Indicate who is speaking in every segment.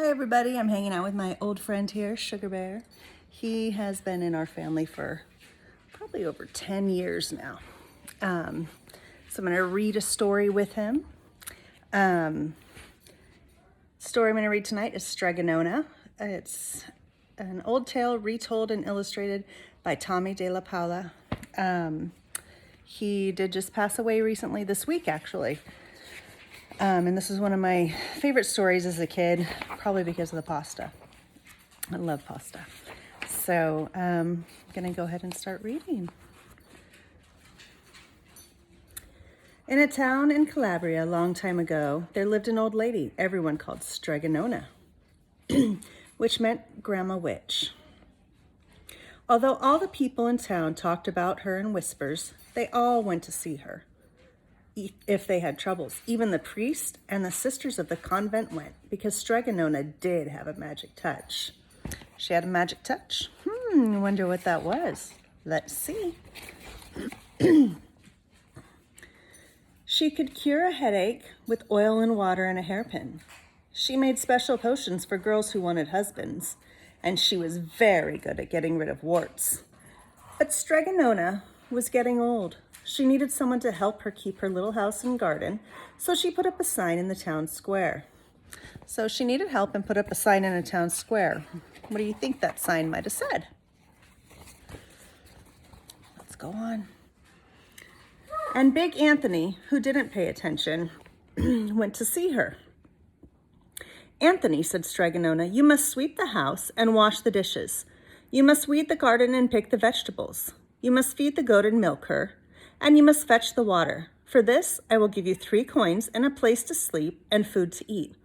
Speaker 1: Hi everybody, I'm hanging out with my old friend here, Sugar Bear. He has been in our family for probably over 10 years now. So I'm going to read a story with him. Story I'm going to read tonight is Strega Nona. It's an old tale retold and illustrated by Tomie de la Paola. He did just pass away recently, this week actually. And this is one of my favorite stories as a kid, probably because of the pasta. I love pasta. So I'm going to go ahead and start reading. In a town in Calabria a long time ago, there lived an old lady everyone called Strega Nona, which meant Grandma Witch. Although all the people in town talked about her in whispers, they all went to see her if they had troubles. Even the priest and the sisters of the convent went, because Strega Nona did have a magic touch. She had a magic touch? I wonder what that was. Let's see. She could cure a headache with oil and water and a hairpin. She made special potions for girls who wanted husbands, and she was very good at getting rid of warts. But Strega Nona was getting old. She needed someone to help her keep her little house and garden, so she put up a sign in the town square. So she needed help and put up a sign in a town square. What do you think that sign might have said? Let's go on. And Big Anthony, who didn't pay attention, went to see her. "Anthony," said Strega Nona, "you must sweep the house and wash the dishes. You must weed the garden and pick the vegetables. You must feed the goat and milk her, and you must fetch the water. For this, I will give you 3 coins and a place to sleep and food to eat."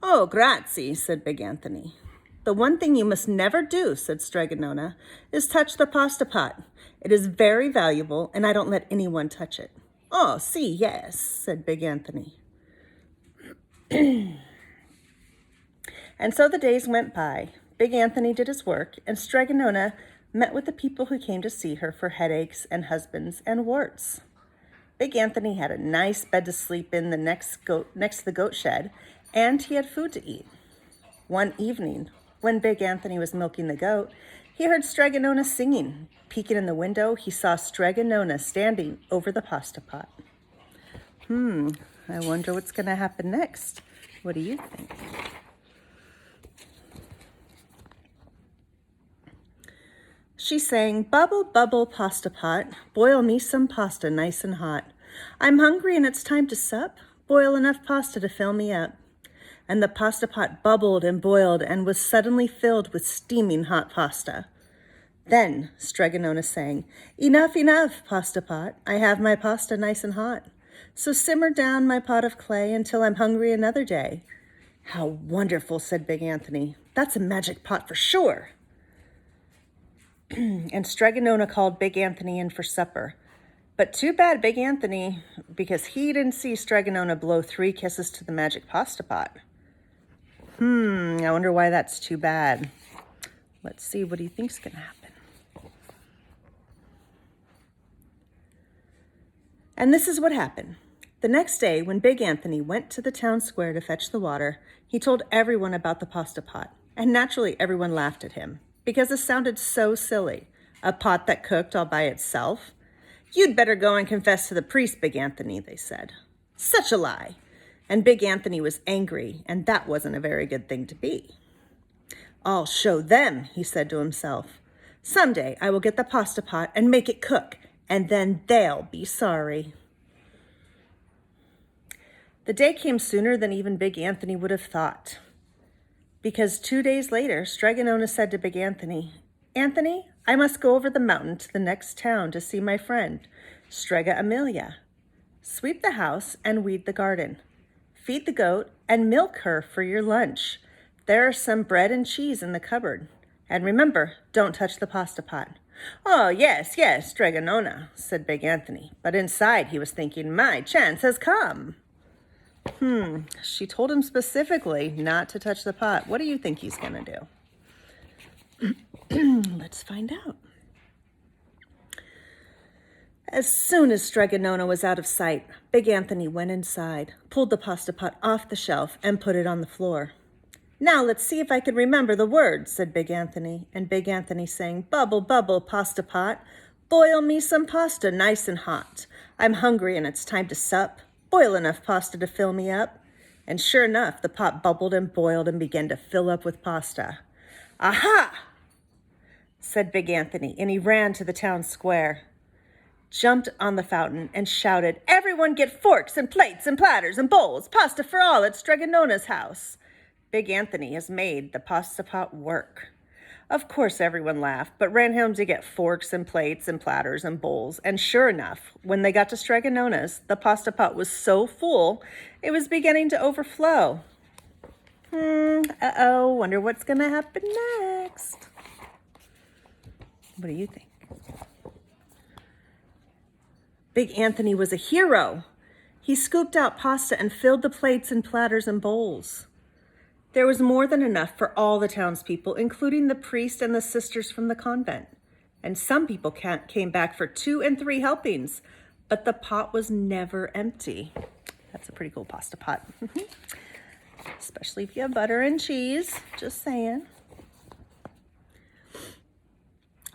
Speaker 1: "Oh, grazie," said Big Anthony. "The one thing you must never do," said Strega Nona, "is touch the pasta pot. It is very valuable, and I don't let anyone touch it." "Oh, see, yes," said Big Anthony. And so the days went by. Big Anthony did his work, and Strega Nona met with the people who came to see her for headaches and husbands and warts. Big Anthony had a nice bed to sleep in next to the goat shed, and he had food to eat. One evening, when Big Anthony was milking the goat, he heard Strega Nona singing. Peeking in the window, he saw Strega Nona standing over the pasta pot. I wonder what's going to happen next. What do you think? She sang, "Bubble, bubble, pasta pot, boil me some pasta nice and hot. I'm hungry and it's time to sup. Boil enough pasta to fill me up." And the pasta pot bubbled and boiled and was suddenly filled with steaming hot pasta. Then Strega Nona sang, "Enough, enough, pasta pot. I have my pasta nice and hot. So simmer down my pot of clay until I'm hungry another day." "How wonderful," said Big Anthony. "That's a magic pot for sure." And Strega Nona called Big Anthony in for supper. But too bad Big Anthony, because he didn't see Strega Nona blow 3 kisses to the magic pasta pot. I wonder why that's too bad. Let's see, what do you think's going to happen? And this is what happened. The next day, when Big Anthony went to the town square to fetch the water, he told everyone about the pasta pot. And naturally, everyone laughed at him, because it sounded so silly. A pot that cooked all by itself. "You'd better go and confess to the priest, Big Anthony," they said. Such a lie. And Big Anthony was angry, and that wasn't a very good thing to be. "I'll show them," he said to himself. "Someday I will get the pasta pot and make it cook, and then they'll be sorry." The day came sooner than even Big Anthony would have thought. Because 2 days later, Strega Nona said to Big Anthony, "Anthony, I must go over the mountain to the next town to see my friend, Strega Amelia. Sweep the house and weed the garden. Feed the goat and milk her for your lunch. There are some bread and cheese in the cupboard. And remember, don't touch the pasta pot." "Oh, yes, yes, Strega Nona," said Big Anthony. But inside he was thinking, my chance has come. She told him specifically not to touch the pot. What do you think he's going to do? Let's find out. As soon as Strega Nona was out of sight, Big Anthony went inside, pulled the pasta pot off the shelf, and put it on the floor. Now let's see if I can remember the words, said Big Anthony. And Big Anthony sang, bubble, bubble, pasta pot. Boil me some pasta nice and hot. I'm hungry and it's time to sup. Boil enough pasta to fill me up. And sure enough, the pot bubbled and boiled and began to fill up with pasta. Aha! Said Big Anthony, and he ran to the town square, jumped on the fountain, and shouted, everyone get forks and plates and platters and bowls, pasta for all at Strega Nona's house. Big Anthony has made the pasta pot work. Of course, everyone laughed, but ran home to get forks and plates and platters and bowls. And sure enough, when they got to Strega Nona's, the pasta pot was so full, it was beginning to overflow. Wonder what's going to happen next. What do you think? Big Anthony was a hero. He scooped out pasta and filled the plates and platters and bowls. There was more than enough for all the townspeople, including the priest and the sisters from the convent. And some people came back for 2 and 3 helpings, but the pot was never empty. That's a pretty cool pasta pot. Especially if you have butter and cheese, just saying.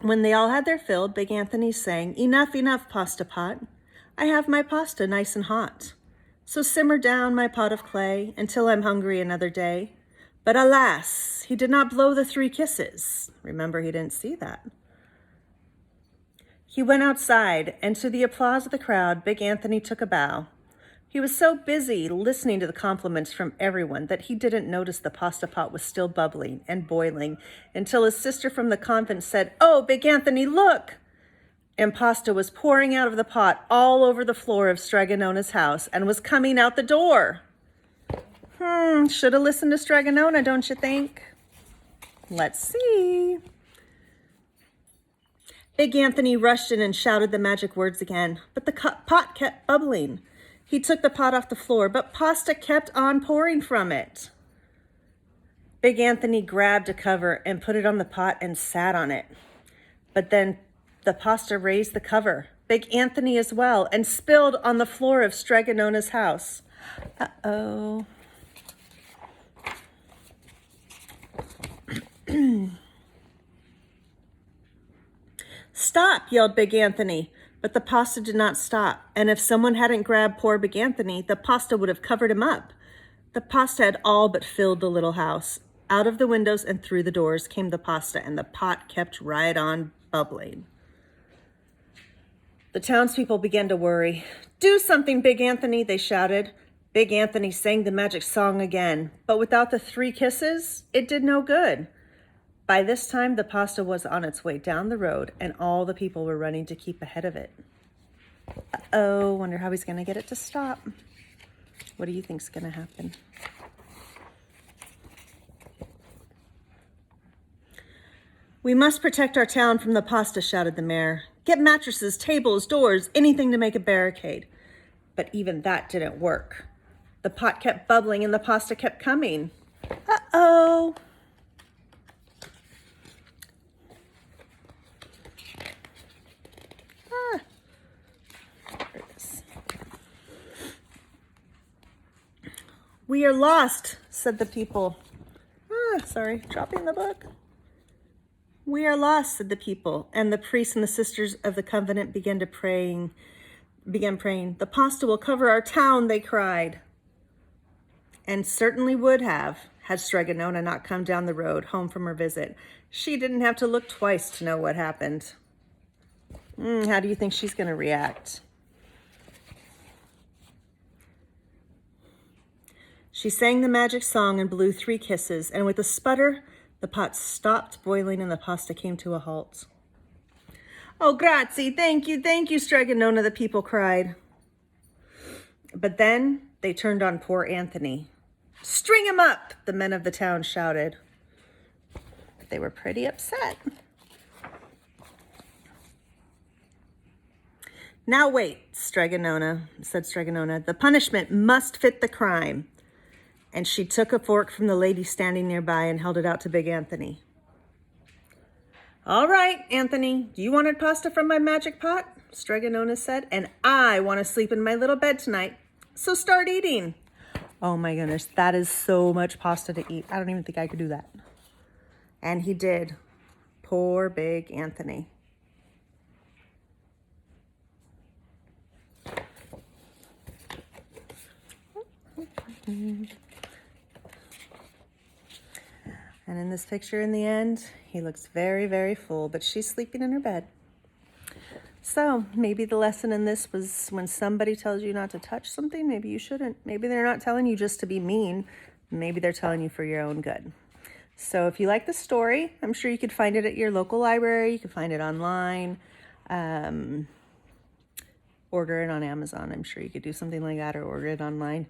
Speaker 1: When they all had their fill, Big Anthony sang, enough, enough, pasta pot. I have my pasta nice and hot. So simmer down my pot of clay until I'm hungry another day. But alas, he did not blow the 3 kisses. Remember, he didn't see that. He went outside, and to the applause of the crowd, Big Anthony took a bow. He was so busy listening to the compliments from everyone that he didn't notice the pasta pot was still bubbling and boiling until his sister from the convent said, oh, Big Anthony, look! And pasta was pouring out of the pot all over the floor of Strega Nona's house and was coming out the door. Should have listened to Strega Nona, don't you think? Let's see. Big Anthony rushed in and shouted the magic words again, but the pot kept bubbling. He took the pot off the floor, but pasta kept on pouring from it. Big Anthony grabbed a cover and put it on the pot and sat on it. But then the pasta raised the cover, Big Anthony as well, and spilled on the floor of Strega Nona's house. Uh-oh. Stop, yelled Big Anthony, but the pasta did not stop. And if someone hadn't grabbed poor Big Anthony, the pasta would have covered him up. The pasta had all but filled the little house. Out of the windows and through the doors came the pasta, and the pot kept right on bubbling. The townspeople began to worry. Do something, Big Anthony, they shouted. Big Anthony sang the magic song again, but without the 3 kisses, it did no good. By this time, the pasta was on its way down the road, and all the people were running to keep ahead of it. Uh-oh, wonder how he's going to get it to stop. What do you think's going to happen? We must protect our town from the pasta, shouted the mayor. Get mattresses, tables, doors, anything to make a barricade. But even that didn't work. The pot kept bubbling and the pasta kept coming. Uh-oh. We are lost, said the people. Sorry, dropping the book. We are lost, said the people, and the priests and the sisters of the covenant began praying. The pasta will cover our town, they cried. And certainly would have, had Strega Nona not come down the road home from her visit. She didn't have to look twice to know what happened. How do you think she's going to react? She sang the magic song and blew 3 kisses, and with a sputter, the pot stopped boiling and the pasta came to a halt. Oh, grazie, thank you, Strega Nona, the people cried. But then they turned on poor Anthony. String him up, the men of the town shouted. They were pretty upset. Now wait, said Strega Nona. The punishment must fit the crime. And she took a fork from the lady standing nearby and held it out to Big Anthony. All right, Anthony, you wanted pasta from my magic pot, Strega Nona said, and I want to sleep in my little bed tonight. So start eating. Oh my goodness, that is so much pasta to eat. I don't even think I could do that. And he did. Poor big Anthony. And in this picture in the end, he looks very, very full, but she's sleeping in her bed. So maybe the lesson in this was when somebody tells you not to touch something, maybe you shouldn't. Maybe they're not telling you just to be mean. Maybe they're telling you for your own good. So if you like the story, I'm sure you could find it at your local library. You could find it online. Order it on Amazon. I'm sure you could do something like that, or order it online.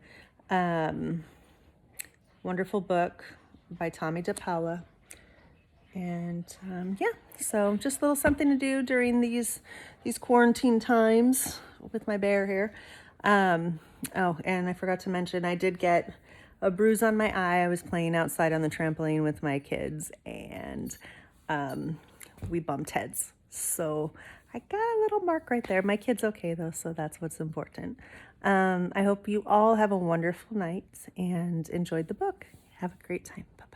Speaker 1: Wonderful book by Tomie to Paola. And yeah, so just a little something to do during these quarantine times with my bear here. Oh, and I forgot to mention, I did get a bruise on my eye. I was playing outside on the trampoline with my kids, and we bumped heads. So I got a little mark right there. My kid's okay though, so that's what's important. I hope you all have a wonderful night and enjoyed the book. Have a great time. Bye-bye.